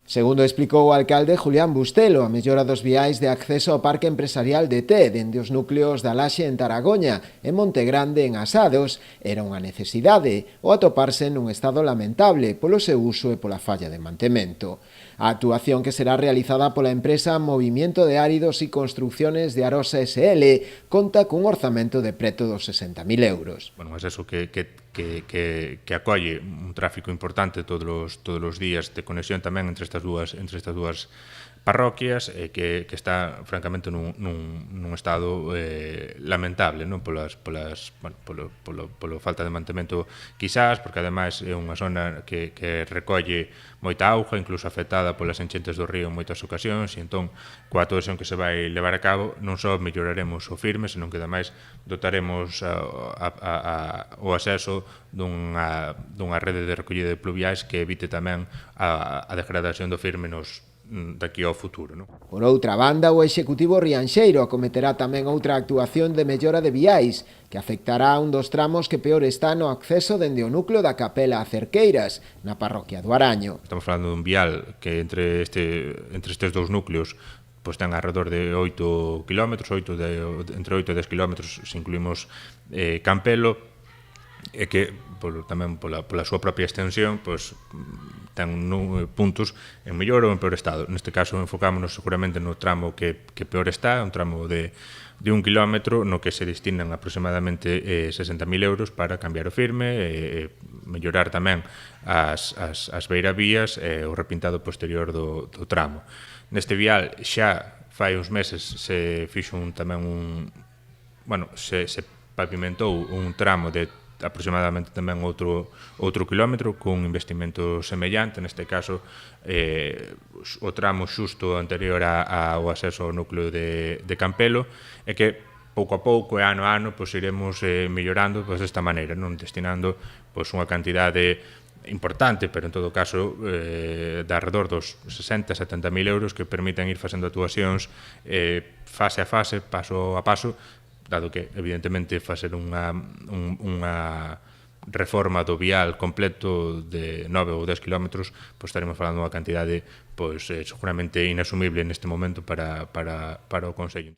Segundo explicou o alcalde Julián Bustelo, a mellora dos viais de acceso ao parque empresarial de Té dende os núcleos da Laxe en Taragoña e Montegrande en Asados era unha necesidade o atoparse nun estado lamentable polo seu uso e pola falla de mantemento. A actuación, que será realizada pola empresa Movimiento de Áridos e Construcciones de Arosa SL, conta cun orzamento de preto dos 60.000 euros. Bueno, é eso que acolle un tráfico importante todos os días de conexión tamén entre estas dúas parroquias e que está francamente nun estado lamentable, non polo falta de mantemento quizás, porque ademais é unha zona que recolle moita auga, incluso afectada polas enchentes do río en moitas ocasións, e entón coa actuación que se vai levar a cabo non só melloraremos o firme, senón que ademais dotaremos o acceso dunha rede de recollida de pluviais que evite tamén a degradación do firme daqui ao futuro. Por outra banda, o Executivo rianxeiro acometerá tamén outra actuación de mellora de viais que afectará un dos tramos que peor está no acceso dende o núcleo da Capela a Cerqueiras, na parroquia do Araño. Estamos falando dun vial que entre estes dous núcleos ten alrededor de 8 km, entre 8 e 10 km se incluímos Campelo, e que tamén pola súa propia extensión ten puntos en mellor ou en peor estado. Neste caso enfocámonos seguramente no tramo que peor está, un tramo de 1 km no que se destinan aproximadamente 60.000 euros para cambiar o firme, mellorar tamén as beiravías e o repintado posterior do tramo. Neste vial xa fai uns meses se fixo se pavimentou un tramo de aproximadamente tamén outro kilómetro cun investimento semellante, neste caso o tramo xusto anterior ao acceso ao núcleo de Campelo, e que pouco a pouco e ano a ano iremos mellorando desta maneira, destinando unha cantidade importante, pero en todo caso de alrededor dos 60-70.000 euros que permiten ir facendo actuacións fase a fase, paso a paso, dado que, evidentemente, facer unha reforma do vial completo de 9 ou 10 km, estaremos falando unha cantidade seguramente inasumible neste momento para o Concello.